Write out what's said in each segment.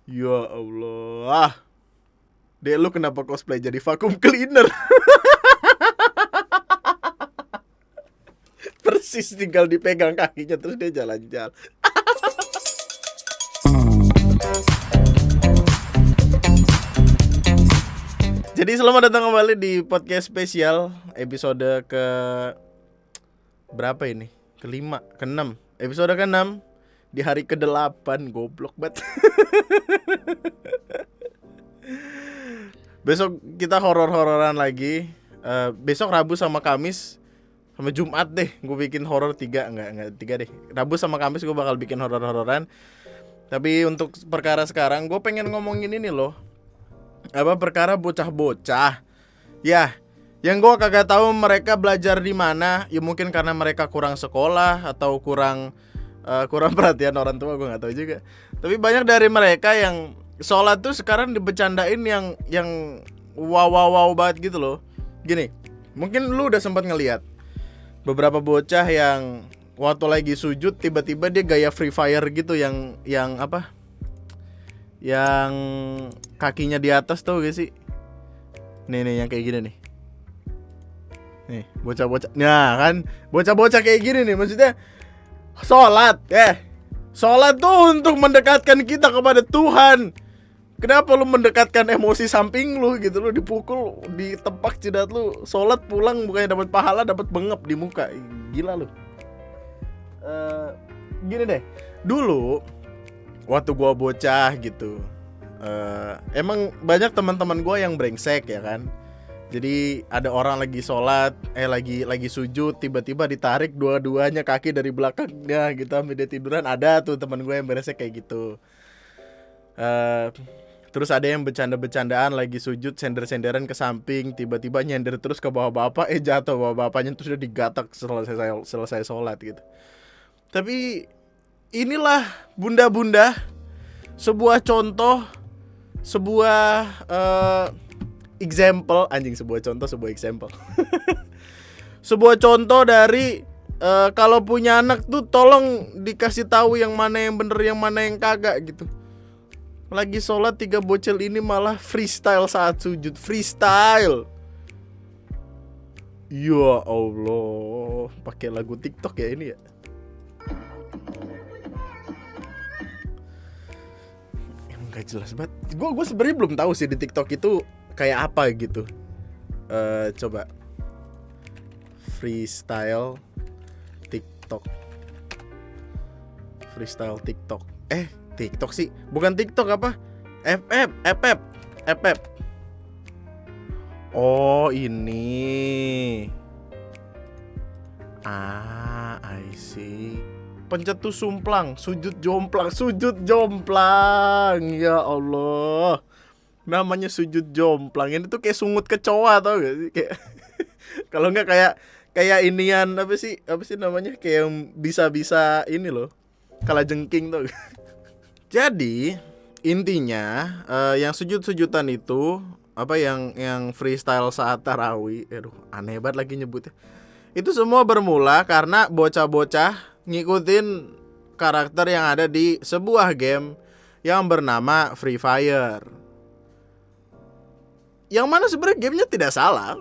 Ya Allah. Dek, lu kenapa cosplay jadi vacuum cleaner? Persis tinggal dipegang kakinya terus dia jalan-jalan. Jadi selamat datang kembali di podcast spesial episode ke berapa ini? Kelima, keenam. Episode ke-6 di hari ke-8, goblok banget. Besok kita horor-hororan lagi. Besok Rabu sama Kamis sama Jumat deh gue bikin horor 3, enggak 3 deh. Rabu sama Kamis gue bakal bikin horor-hororan. Tapi untuk perkara sekarang gue pengen ngomongin ini loh. Perkara bocah-bocah. Ya, yang gue kagak tahu mereka belajar di mana. Ya mungkin karena mereka kurang sekolah atau kurang perhatian orang tua, gue nggak tahu juga. Tapi banyak dari mereka yang sholat tuh sekarang dibecandain yang wow banget gitu loh. Gini, mungkin lu udah sempat ngelihat beberapa bocah yang waktu lagi sujud tiba-tiba dia gaya Free Fire gitu yang yang kakinya di atas, tau gak sih? Nih yang kayak gini nih. Nih, bocah-bocah. Nah, kan bocah-bocah kayak gini nih, maksudnya sholat tuh untuk mendekatkan kita kepada Tuhan. Kenapa lu mendekatkan emosi samping lu gitu, lu dipukul, ditepak jidat lu, sholat pulang bukannya dapat pahala, dapat bengep di muka. Gila lu. Gini deh, dulu waktu gua bocah gitu, emang banyak teman-teman gua yang brengsek ya kan. Jadi ada orang lagi sholat, lagi sujud, tiba-tiba ditarik dua-duanya kaki dari belakangnya gitu sampai dia tiduran. Ada tuh teman gue yang brengsek kayak gitu. Terus ada yang bercanda-bercandaan lagi sujud, sender-senderan ke samping, tiba-tiba nyender terus ke bawah bapak, jatuh bawah bapaknya terus dia digatak selesai sholat gitu. Tapi inilah bunda-bunda, sebuah contoh, sebuah example, sebuah example. Sebuah contoh dari kalau punya anak tuh tolong dikasih tahu yang mana yang bener, yang mana yang kagak gitu. Lagi sholat 3 bocil ini malah freestyle saat sujud, freestyle. Ya Allah, pakai lagu TikTok ya ini ya. Gak jelas banget. Gue sebenarnya belum tahu sih di TikTok itu kayak apa gitu. Coba freestyle TikTok. TikTok sih, bukan TikTok apa? FF. Oh ini. I see. Pencetus sumplang, sujud jomplang. Ya Allah. Namanya sujud jomplang. Ini tuh kayak sungut kecoa, tau gak sih? Kayak kalau enggak kayak inian apa sih namanya? Kayak yang bisa ini loh. Kalajengking tuh. Jadi, intinya yang sujud-sujudan itu yang freestyle saat tarawih. Aneh banget lagi nyebutnya. Itu semua bermula karena bocah-bocah ngikutin karakter yang ada di sebuah game yang bernama Free Fire. Yang mana sebenarnya gamenya tidak salah.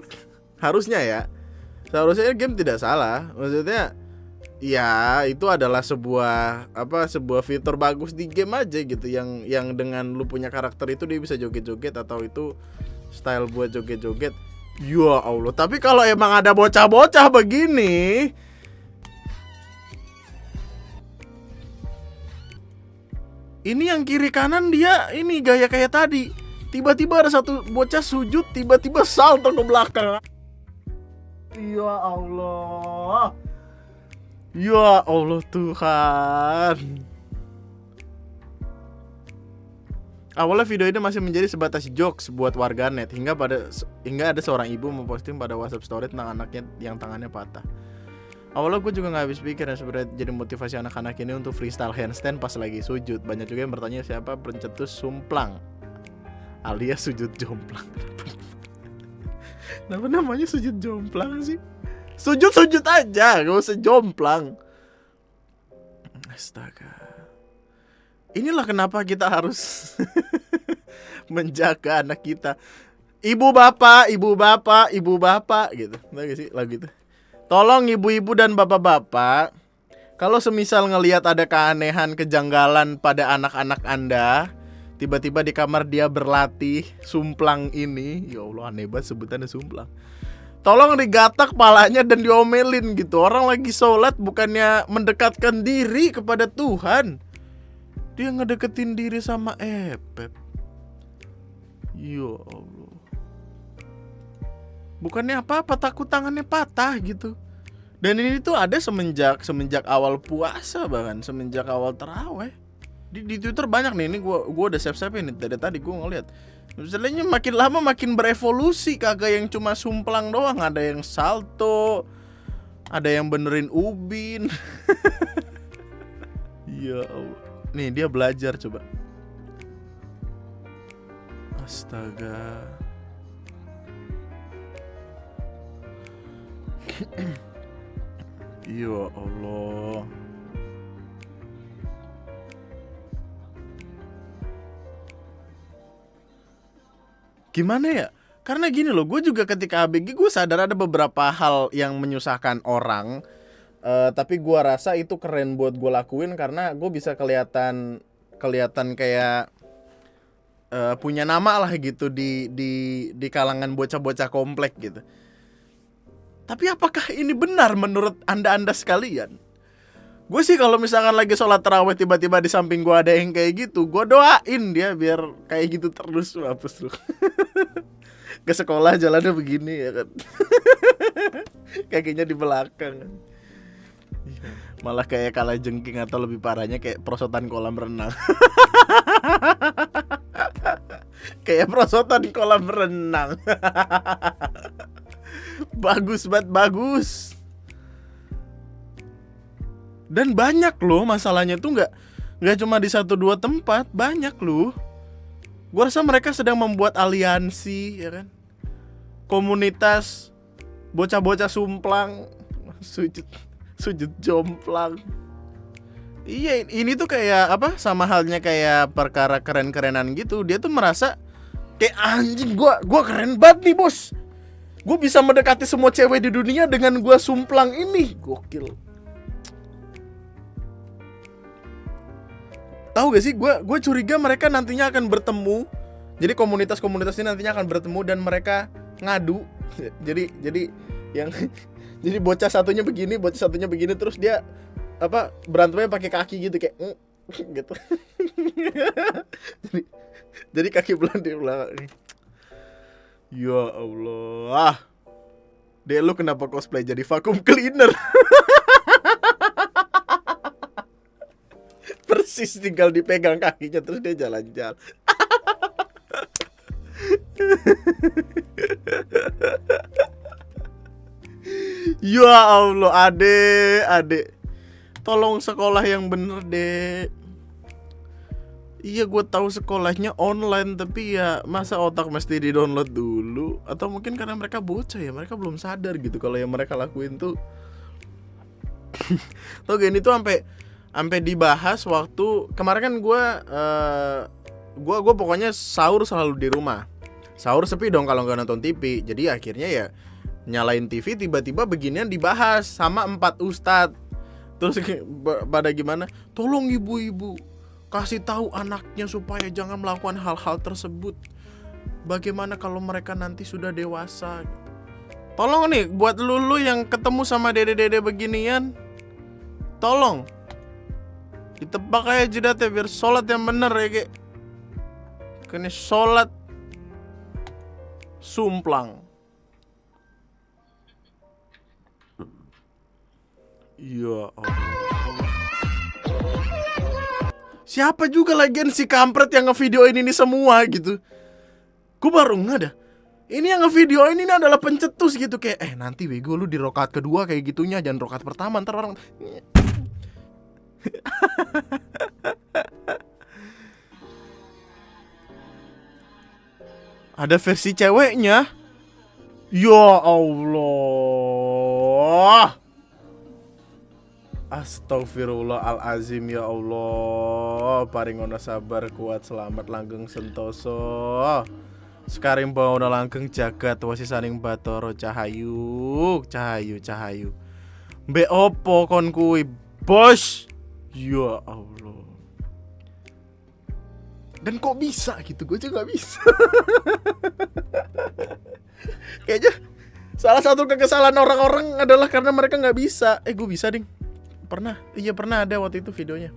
Seharusnya game tidak salah. Maksudnya ya itu adalah sebuah fitur bagus di game aja gitu, yang dengan lu punya karakter itu dia bisa joget-joget atau itu style buat joget-joget. Ya Allah, tapi kalau emang ada bocah-bocah begini, ini yang kiri kanan dia ini gaya kayak tadi. Tiba-tiba ada satu bocah sujud, tiba-tiba salto ke belakang. Ya Allah. Ya Allah Tuhan. Awalnya video ini masih menjadi sebatas jokes buat warganet hingga ada seorang ibu memposting pada WhatsApp story tentang anaknya yang tangannya patah. Awalnya gue juga gak habis pikir ya sebenarnya jadi motivasi anak-anak ini untuk freestyle handstand pas lagi sujud. Banyak juga yang bertanya siapa pencetus sumplang alias sujud jomplang. Kenapa namanya sujud jomplang sih? Sujud aja, gak usah jomplang. Astaga. Inilah kenapa kita harus menjaga anak kita. Ibu bapak, ibu bapak, ibu bapak gitu. Tahu gak sih lagu itu? Tolong ibu-ibu dan bapak-bapak, kalau semisal ngelihat ada keanehan, kejanggalan pada anak-anak Anda, tiba-tiba di kamar dia berlatih sumplang ini, ya Allah aneh banget sebutannya sumplang. Tolong digatak kepalanya dan diomelin gitu. Orang lagi sholat bukannya mendekatkan diri kepada Tuhan, dia ngedeketin diri sama Epep. Ya Allah. Bukannya apa-apa, takut tangannya patah gitu. Dan ini tuh ada semenjak awal puasa, bahkan semenjak awal taraweh. Di Twitter banyak nih, ini gua udah save-save ini dari tadi gua ngeliat. Misalnya makin lama makin berevolusi, kagak yang cuma sumplang doang, ada yang salto, ada yang benerin ubin. Ya Allah. Nih dia belajar coba. Astaga. Ya Allah. Gimana ya? Karena gini loh, gue juga ketika ABG gue sadar ada beberapa hal yang menyusahkan orang. Tapi gue rasa itu keren buat gue lakuin karena gue bisa kelihatan kayak punya nama lah gitu di kalangan bocah-bocah komplek gitu. Tapi apakah ini benar menurut anda sekalian? Gue sih kalau misalkan lagi sholat tarawih tiba-tiba di samping gue ada yang kayak gitu, gue doain dia biar kayak gitu terus. Hapus lu. Ke sekolah jalannya begini ya kan. Kakinya di belakang. Malah kayak kalah jengking atau lebih parahnya kayak prosotan kolam renang. Kayak prosotan kolam renang. Bagus banget, bagus. Dan banyak loh masalahnya tuh nggak cuma di 1-2 tempat, banyak loh. Gua rasa mereka sedang membuat aliansi, ya kan? Komunitas bocah-bocah sumplang, sujud jomplang. Iya, ini tuh kayak apa? Sama halnya kayak perkara keren-kerenan gitu. Dia tuh merasa kayak anjing, gua keren banget nih, Bos. Gue bisa mendekati semua cewek di dunia dengan gue sumplang ini. Gokil. Tahu gak sih, gue curiga mereka nantinya akan bertemu. Jadi komunitas-komunitas ini nantinya akan bertemu dan mereka ngadu. Jadi yang jadi bocah satunya begini, terus dia apa berantemnya pakai kaki gitu kayak gitu. jadi kaki belah di belakang. Ya Allah. Dek lu kenapa cosplay jadi vacuum cleaner? Persis tinggal dipegang kakinya terus dia jalan-jalan. Ya Allah, adek. Tolong sekolah yang bener, Dek. Iya, gue tahu sekolahnya online, tapi ya masa otak mesti di-download dulu? Atau mungkin karena mereka bocah ya, mereka belum sadar gitu kalau yang mereka lakuin tuh. Tuh gini tuh sampai dibahas waktu kemarin kan gue pokoknya sahur selalu di rumah. Sahur sepi dong kalau nggak nonton TV. Jadi akhirnya ya nyalain TV, tiba-tiba beginian dibahas sama 4 ustadz. Terus pada gimana? Tolong ibu-ibu kasih tahu anaknya supaya jangan melakukan hal-hal tersebut. Bagaimana kalau mereka nanti sudah dewasa? Tolong nih buat lulu yang ketemu sama dede-dede beginian, tolong ditebak aja jidatnya biar sholat yang bener ya kek. Kini sholat sumplang. Ya Allah. Siapa juga lagian si kampret yang ngevideoin ini semua gitu. Gue baru nggak dah. Ini yang ngevideoin ini adalah pencetus gitu kayak nanti bego lu di rokaat kedua kayak gitunya, jangan rokaat pertama ntar orang. Ada versi ceweknya. Ya Allah. Astagfirullahalazim, ya Allah. Paringono sabar kuat selamat langgeng sentoso. Sekaring bawana langgeng jagat wasisaning Bathara Cahayu. Cahayu. Mbek opo kon kuwi, Bos? Ya Allah. Dan kok bisa gitu? Gue juga gak bisa. Kayaknya salah satu kekesalan orang-orang adalah karena mereka gak bisa. Gue bisa, ding. Pernah ada waktu itu videonya.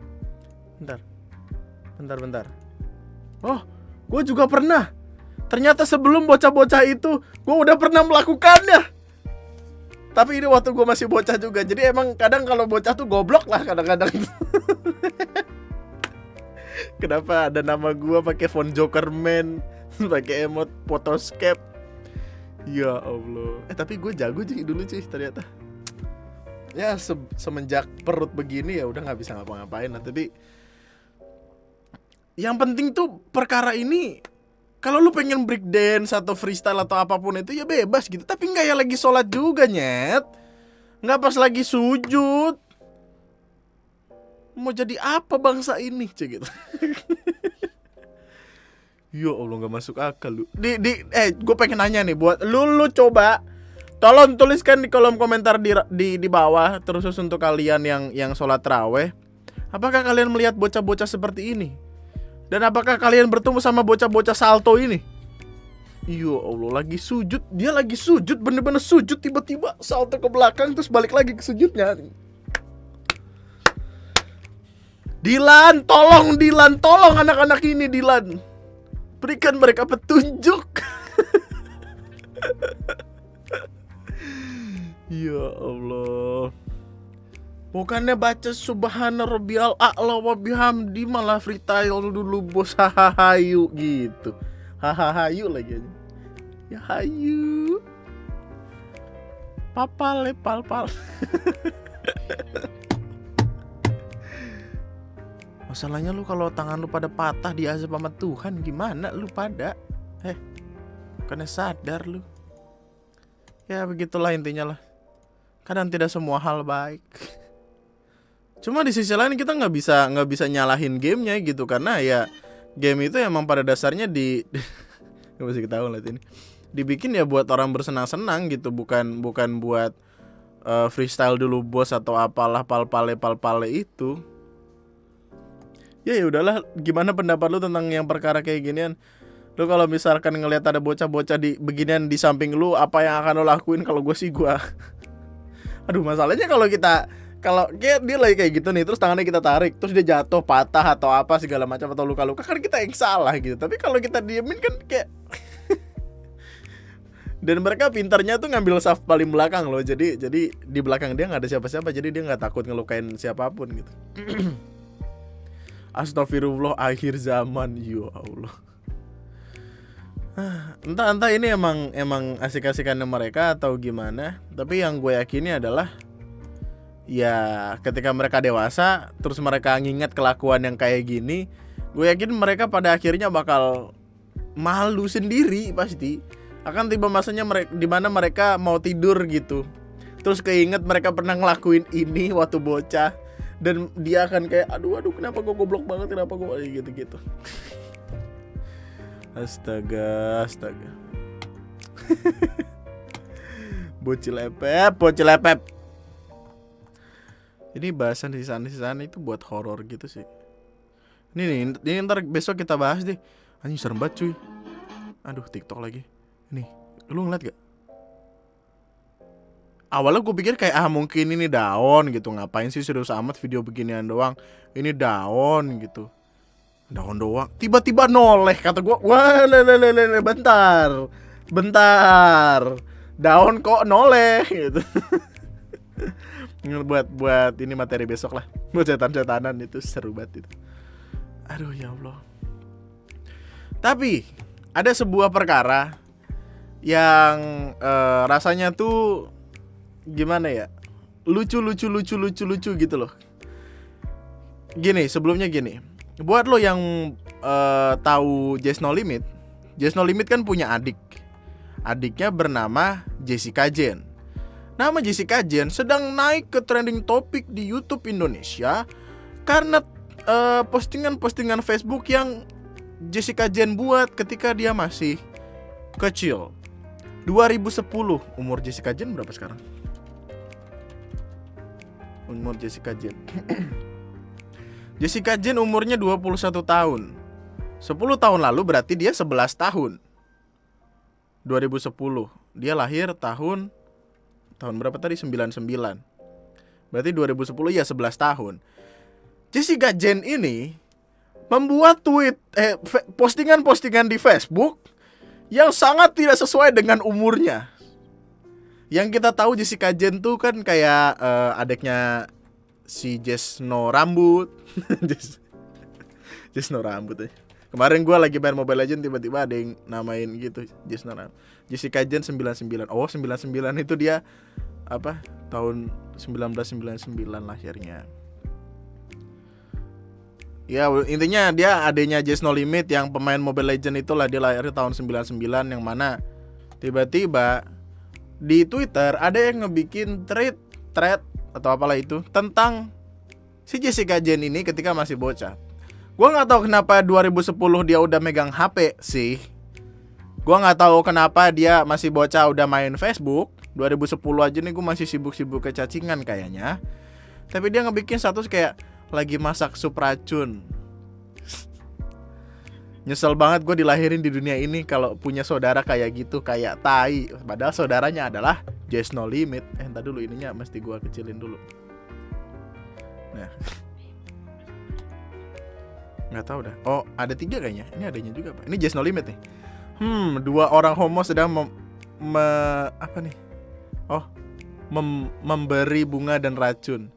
Bentar. Oh, gue juga pernah. Ternyata sebelum bocah-bocah itu gue udah pernah melakukannya. Tapi ini waktu gue masih bocah juga. Jadi emang kadang kalau bocah tuh goblok lah kadang-kadang. Kenapa ada nama gue pakai font Jokerman, pakai emot photoscape. Ya Allah. Tapi gue jago sih dulu sih ternyata. Ya semenjak perut begini ya udah nggak bisa ngapa-ngapain lah. Tapi yang penting tuh perkara ini, kalau lu pengen breakdance atau freestyle atau apapun itu ya bebas gitu. Tapi nggak ya lagi sholat juga, nyet. Nggak pas lagi sujud. Mau jadi apa bangsa ini, cek gitu. Ya Allah, nggak masuk akal lu. Gue pengen nanya nih buat lu coba. Tolong tuliskan di kolom komentar di bawah, terus untuk kalian yang sholat taraweh, apakah kalian melihat bocah-bocah seperti ini? Dan apakah kalian bertemu sama bocah-bocah salto ini? Ya Allah, dia lagi sujud, bener-bener sujud, tiba-tiba salto ke belakang terus balik lagi ke sujudnya. Dilan, tolong anak-anak ini, Dilan. Berikan mereka petunjuk. Ya Allah. Bukannya baca subhana rabbiyal a'la wa bihamdi malah freestyle dulu, Bos. Hahahayu gitu. Hahahayu lagi aja. Ya hayu. Papal. Masalahnya lu kalau tangan lu pada patah diazab sama Tuhan, gimana lu pada? Bukannya sadar lu. Ya begitulah intinya lah. Kadang tidak semua hal baik. Cuma di sisi lain kita nggak bisa nyalahin gamenya gitu, karena ya game itu emang pada dasarnya nggak bisa ketahuan lah ini. Dibikin ya buat orang bersenang-senang gitu, bukan buat freestyle dulu, Bos, atau apalah pal-pale itu. Ya udahlah, gimana pendapat lu tentang yang perkara kayak ginian? Lu kalau misalkan ngelihat ada bocah-bocah di beginian di samping lu, apa yang akan lu lakuin? Kalau gue sih aduh, masalahnya kalau dia lagi kayak gitu nih, terus tangannya kita tarik, terus dia jatuh, patah atau apa segala macam, atau luka-luka, kan kita yang salah gitu. Tapi kalau kita diemin kan kayak dan mereka pintarnya tuh ngambil saf paling belakang loh. Jadi di belakang dia nggak ada siapa-siapa, jadi dia nggak takut ngelukain siapapun gitu. Astagfirullah, akhir zaman, ya Allah. Entah ini emang asik-asikannya mereka atau gimana. Tapi yang gue yakini adalah ya ketika mereka dewasa, terus mereka nginget kelakuan yang kayak gini, gue yakin mereka pada akhirnya bakal malu sendiri pasti. Akan tiba masanya dimana mereka mau tidur gitu, terus keinget mereka pernah ngelakuin ini waktu bocah, dan dia akan kayak aduh kenapa gue goblok banget, kenapa gue gitu. Astaga. Bocil epep. Ini bahasan di sana itu buat horor gitu sih. Ini ntar besok kita bahas deh. Anjing serem banget cuy. Aduh, TikTok lagi. Nih, lu ngeliat gak? Awalnya gue pikir kayak mungkin ini daun gitu. Ngapain sih serius amat video beginian doang. Ini daun gitu. Daun doang, tiba-tiba noleh, kata gue, wah bentar, daun kok noleh gitu. buat ini materi besok lah, buat setan-setanan, itu seru banget itu. Aduh ya Allah. Tapi ada sebuah perkara yang rasanya tuh gimana ya, lucu gitu loh. Sebelumnya gini. Buat lo yang tahu Just No Limit kan punya adik. Adiknya bernama Jessica Jane. nama Jessica Jane sedang naik ke trending topik di YouTube Indonesia karena postingan-postingan Facebook yang Jessica Jane buat ketika dia masih kecil. 2010. Umur Jessica Jane berapa sekarang? Umur Jessica Jane Jessica Jane umurnya 21 tahun. 10 tahun lalu berarti dia 11 tahun. 2010. Dia lahir tahun berapa tadi? 99. Berarti 2010 ya 11 tahun. Jessica Jane ini membuat postingan-postingan di Facebook yang sangat tidak sesuai dengan umurnya. Yang kita tahu Jessica Jane tuh kan kayak adiknya si Jess No Rambut. Jess No Rambut. Kemarin gue lagi main Mobile Legends, tiba-tiba ada yang namain gitu Jess No Rambut. Jessica Jane 99. Oh 99 itu dia apa? Tahun 1999 lahirnya. Ya intinya dia adanya Jess No Limit yang pemain Mobile Legends itulah, dia lahir tahun 99, yang mana tiba-tiba di Twitter ada yang ngebikin thread atau apalah itu tentang si Jessica Jane ini ketika masih bocah. Gua nggak tahu kenapa 2010 dia udah megang HP sih. Gua nggak tahu kenapa dia masih bocah udah main Facebook. 2010 aja nih gue masih sibuk-sibuk kecacingan kayaknya. Tapi dia ngebikin status kayak lagi masak sup racun. Nyesel banget gue dilahirin di dunia ini kalau punya saudara kayak gitu, kayak tai. Padahal saudaranya adalah Jess No Limit. Entar dulu, ininya mesti gue kecilin dulu. Nah, nggak tahu dah. Oh ada 3 kayaknya. Ini adanya juga Pak. Ini Jess No Limit nih. 2 orang homo sedang memberi bunga dan racun.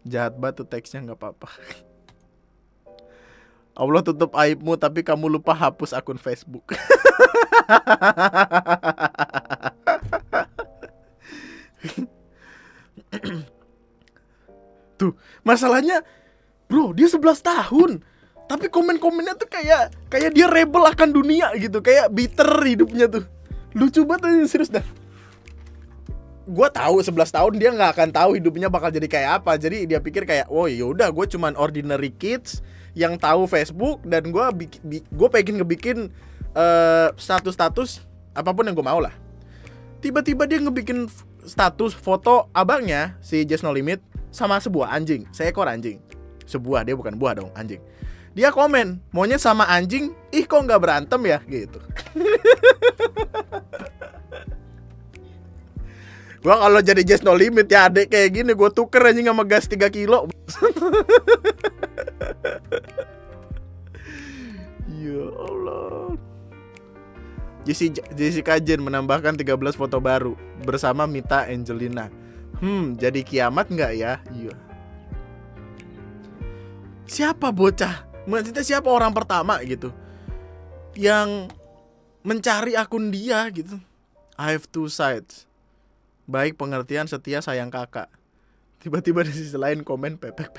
Jahat banget tuh teksnya, nggak apa-apa. Allah tutup aibmu tapi kamu lupa hapus akun Facebook. Tuh, masalahnya bro, dia 11 tahun. Tapi komen-komennya tuh kayak dia rebel akan dunia gitu, kayak bitter hidupnya tuh. Lucu banget, serius dah. Gue tahu 11 tahun dia nggak akan tahu hidupnya bakal jadi kayak apa. Jadi dia pikir kayak, oh yaudah gue cuman ordinary kids yang tahu Facebook, dan gue pengen ngebikin status apapun yang gue mau lah. Tiba-tiba dia ngebikin status foto abangnya si Jess No Limit sama sebuah anjing, seekor anjing. Sebuah, dia bukan buah dong, anjing. Dia komen, maunya sama anjing, ih kok nggak berantem ya gitu. Gua kalau jadi Jess No Limit ya adek kayak gini, gue tuker anjing sama gas 3 kilo. Ya Allah. Jessica Jane menambahkan 13 foto baru bersama Mita Angelina. Jadi kiamat nggak ya? Iya. Siapa bocah? Maksudnya siapa orang pertama gitu yang mencari akun dia gitu? I have 2 sides. Baik pengertian, setia, sayang kakak. Tiba-tiba di sisi lain komen pepek.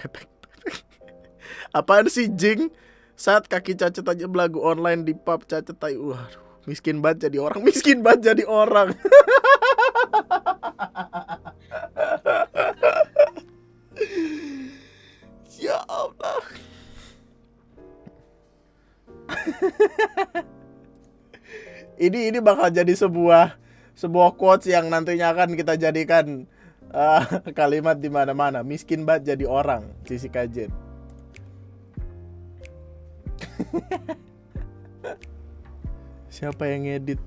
Apaan sih Jing? Saat kaki Cacat aja belagu online di pub Cacat tai. Waduh, miskin banget jadi orang. Ya Allah. Ini bakal jadi sebuah quotes yang nantinya akan kita jadikan kalimat di mana-mana. Miskin banget jadi orang, Jessica Jane. Siapa yang ngedit?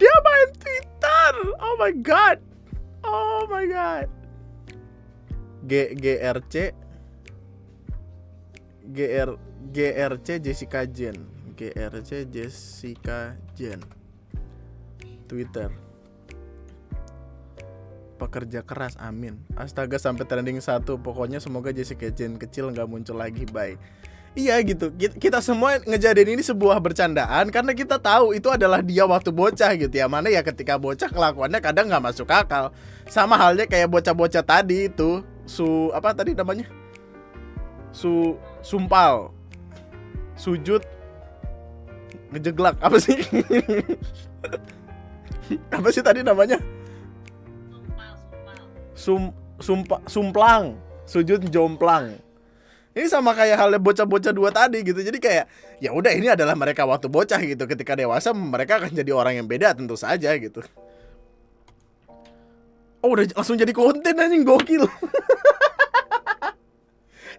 Dia main Twitter. Oh my god. GRC Jessica Jane. GRC Jessica Jane. Twitter. Pekerja keras, amin. Astaga, sampai trending 1. Pokoknya semoga Jessica Jane kecil gak muncul lagi, bye. Iya gitu, kita semua ngejadiin ini sebuah bercandaan karena kita tahu itu adalah dia waktu bocah gitu ya. Mana ya ketika bocah kelakuannya kadang gak masuk akal. Sama halnya kayak bocah-bocah tadi itu. Apa tadi namanya? Sumpal. Sujud ngejeglak, apa sih? Apa sih tadi namanya? sumplang, sujud jomplang. Ini sama kayak halnya bocah-bocah dua tadi gitu. Jadi kayak ya udah, ini adalah mereka waktu bocah gitu. Ketika dewasa mereka akan jadi orang yang beda tentu saja gitu. Oh, udah langsung jadi konten anjing, gokil.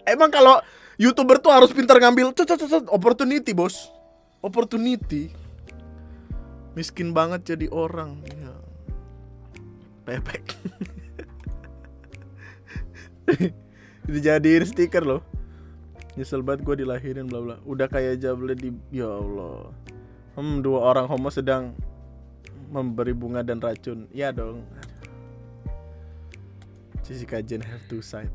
Emang kalau YouTuber tuh harus pintar ngambil opportunity, bos. Opportunity. Miskin banget jadi orang. Ya. Pepek. Dijadiin stiker loh. Nyesel banget gue dilahirin bla bla. Udah kayak Jable di, ya Allah. Dua orang homo sedang memberi bunga dan racun. Ya dong. Jessica Jane have two side.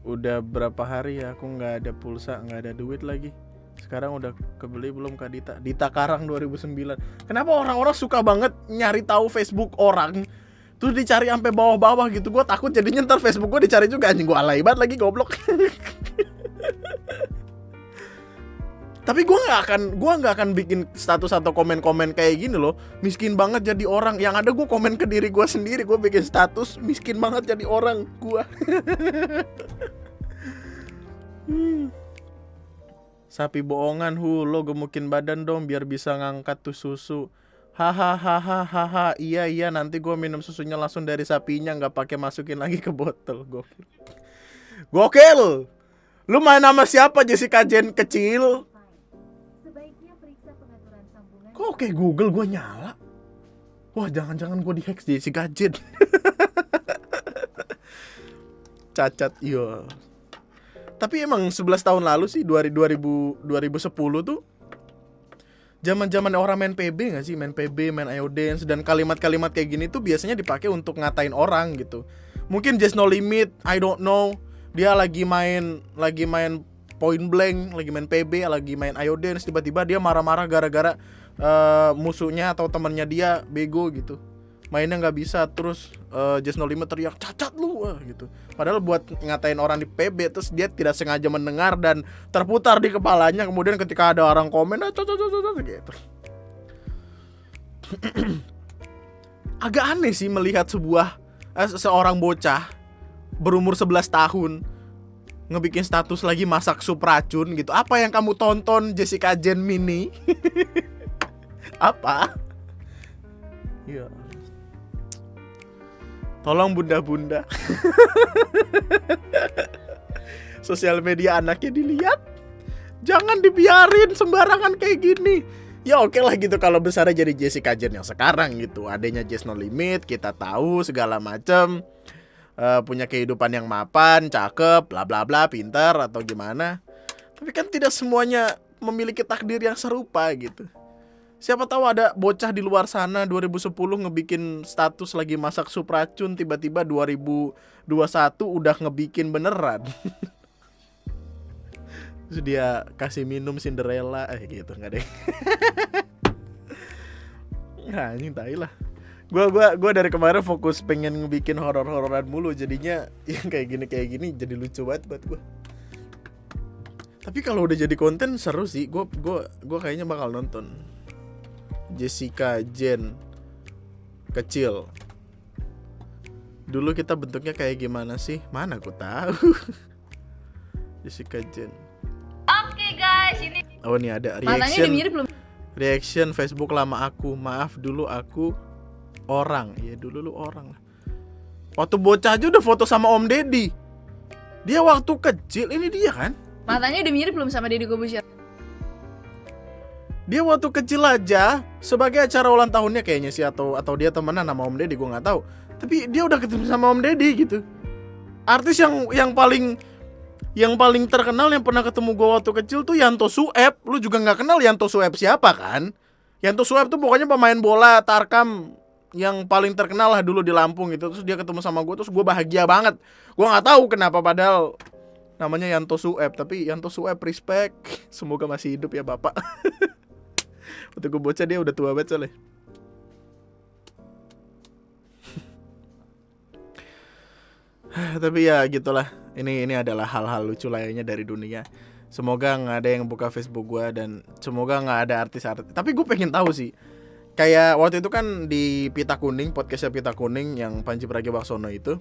Udah berapa hari ya aku nggak ada pulsa, nggak ada duit lagi. Sekarang udah kebeli belum Kak Dita? Dita Karang 2009. Kenapa orang-orang suka banget nyari tahu Facebook orang? Terus dicari sampai bawah-bawah gitu. Gue takut jadinya ntar Facebook gue dicari juga, anjing. Gue alay banget lagi, goblok. Tapi gue nggak akan bikin status atau komen-komen kayak gini loh. Miskin banget jadi orang. Yang ada gue komen ke diri gue sendiri. Gue bikin status miskin banget jadi orang gue. Sapi bohongan, lo gemukin badan dong biar bisa ngangkat tuh susu. Hahaha, iya nanti gue minum susunya langsung dari sapinya, nggak pakai masukin lagi ke botol. Gokil. Lu main nama siapa, Jessica Jane kecil? Kok oke Google gue nyala? Wah, jangan-jangan gue dihack Jessica Jane. Cacat, iya. Tapi emang 11 tahun lalu sih, 2010 tuh zaman-zaman orang main PB gak sih? Main PB, main Ayo Dance. Dan kalimat-kalimat kayak gini tuh biasanya dipakai untuk ngatain orang gitu. Mungkin Just No Limit, I don't know. Dia lagi main Point Blank, lagi main PB, lagi main Ayo Dance. Tiba-tiba dia marah-marah gara-gara musuhnya atau temannya dia bego gitu. Mainnya gak bisa. Terus Just No Limit teriak, cacat lu gitu. Padahal buat ngatain orang di PB. Terus dia tidak sengaja mendengar dan terputar di kepalanya. Kemudian ketika ada orang komen gitu. Agak aneh sih melihat seorang bocah berumur 11 tahun ngebikin status lagi masak sup racun gitu. Apa yang kamu tonton, Jessica Jane Mini? Apa? Ya. Tolong bunda-bunda. Sosial media anaknya dilihat. Jangan dibiarin sembarangan kayak gini. Ya oke lah gitu kalau besarnya jadi Jessica Jane yang sekarang gitu. Adanya Just No Limit, kita tahu segala macem. Punya kehidupan yang mapan, cakep, bla bla bla, pintar atau gimana. Tapi kan tidak semuanya memiliki takdir yang serupa gitu. Siapa tahu ada bocah di luar sana 2010 ngebikin status lagi masak sup racun, tiba-tiba 2021 udah ngebikin beneran. Terus dia kasih minum Cinderella gitu, enggak deh. Nah, ini tai lah. Gua dari kemarin fokus pengen ngebikin horor-hororan mulu, jadinya yang kayak gini jadi lucu banget buat gua. Tapi kalau udah jadi konten seru sih, gua kayaknya bakal nonton. Jessica Jane kecil. Dulu kita bentuknya kayak gimana sih? Mana aku tahu. Jessica Jane. Oke guys, ini. Oh, ini ada Matanya udah mirip belum? Reaction Facebook lama aku. Maaf dulu aku orang. Ya dulu lu orang lah. Waktu bocah aja udah foto sama Om Deddy. Dia waktu kecil, ini dia kan? Matanya udah mirip belum sama Deddy Corbuzier? Dia waktu kecil aja sebagai acara ulang tahunnya kayaknya sih, atau dia temenan sama Om Deddy, gue nggak tahu. Tapi dia udah ketemu sama Om Deddy gitu. Artis yang paling terkenal yang pernah ketemu gue waktu kecil tuh Yanto Sueb. Lu juga nggak kenal Yanto Sueb siapa kan? Yanto Sueb tuh pokoknya pemain bola Tarkam yang paling terkenal lah dulu di Lampung gitu. Terus dia ketemu sama gue, terus gue bahagia banget. Gue nggak tahu kenapa, padahal namanya Yanto Sueb. Tapi Yanto Sueb respect. Semoga masih hidup ya bapak. Waktu gue bocah dia udah tua banget soalnya. Tapi ya gitulah. Ini adalah hal-hal lucu lainnya dari dunia. Semoga nggak ada yang buka Facebook gue, dan semoga nggak ada artis-artis. Tapi gue pengen tahu sih, kayak waktu itu kan di Pita Kuning, podcastnya Pita Kuning yang Panji Pragiwaksono itu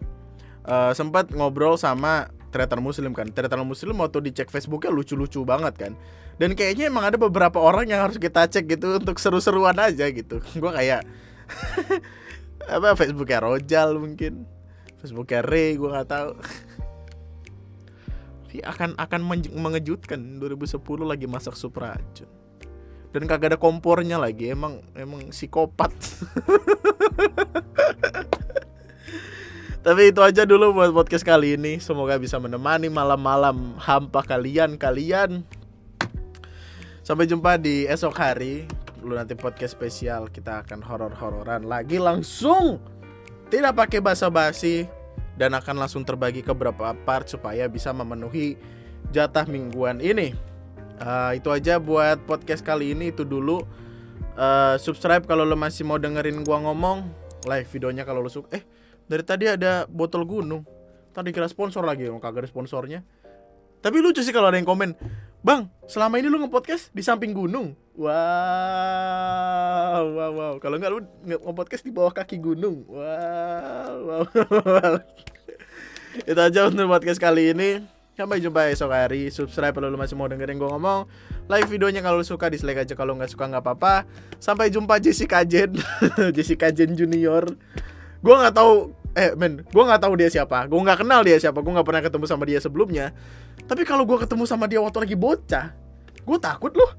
sempat ngobrol sama Tretan Muslim kan. Tretan Muslim waktu dicek Facebooknya lucu-lucu banget kan. Dan kayaknya emang ada beberapa orang yang harus kita cek gitu untuk seru-seruan aja gitu. Gue kayak apa Facebooknya Rojal mungkin, Facebooknya Ray, gue nggak tahu. akan mengejutkan 2010 lagi masak sup racun. Dan kagak ada kompornya lagi, emang psikopat. Tapi itu aja dulu buat podcast kali ini. Semoga bisa menemani malam-malam hampa kalian. Sampai jumpa di esok hari. Dulu nanti podcast spesial, kita akan horor-hororan lagi langsung. Tidak pakai basa-basi. Dan akan langsung terbagi ke beberapa part supaya bisa memenuhi jatah mingguan ini. Itu aja buat podcast kali ini. Itu dulu. Subscribe kalau lo masih mau dengerin gua ngomong. Like videonya kalau lo suka. Dari tadi ada botol gunung. Tadi kira sponsor lagi, kagak ada sponsornya. Tapi lucu sih kalau ada yang komen, "Bang, selama ini lu nge-podcast di samping gunung." Wow. Kalau enggak lu nge-podcast di bawah kaki gunung. Wow. Itu aja untuk podcast kali ini. Sampai jumpa esok hari. Subscribe kalau lu masih mau dengerin gue ngomong. Like videonya kalau lu suka, dislike aja kalau nggak suka nggak apa-apa. Sampai jumpa Jessica Jen. Jessica Jen Junior. Gue nggak tahu, gue nggak tahu dia siapa. Gue nggak kenal dia siapa. Gue nggak pernah ketemu sama dia sebelumnya. Tapi kalau gue ketemu sama dia waktu lagi bocah, gue takut loh.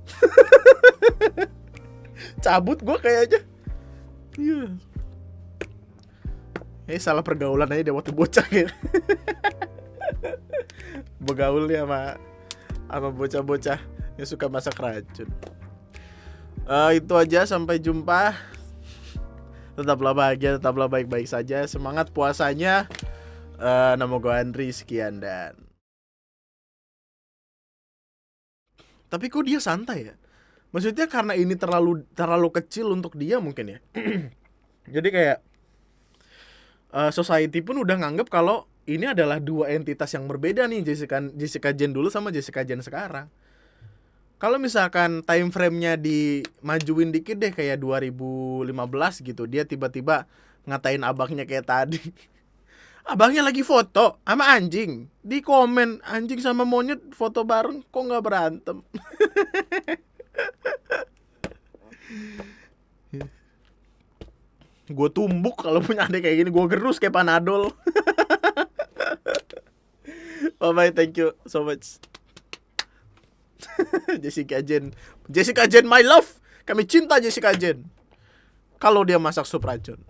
Cabut gue kayaknya. Iya. Salah pergaulan aja dia waktu bocah gitu. Begaul ya sama bocah-bocah yang suka masak racun. Itu aja, sampai jumpa. Tetaplah bahagia, tetaplah baik-baik saja. Semangat puasanya. Nama gue Andri, sekian dan. Tapi kok dia santai ya? Maksudnya karena ini terlalu kecil untuk dia mungkin ya. Jadi kayak society pun udah nganggep kalau ini adalah dua entitas yang berbeda nih, Jessica Jen dulu sama Jessica Jen sekarang. Kalau misalkan time frame-nya dimajuin dikit deh kayak 2015 gitu, dia tiba-tiba ngatain abangnya kayak tadi. Abangnya lagi foto sama anjing, di komen anjing sama monyet foto bareng, kok nggak berantem? Gue tumbuk kalau punya adik kayak gini, gue gerus kayak Panadol. Bye, thank you so much. Jessica Jen, my love. Kami cinta Jessica Jen. Kalau dia masak sup racun.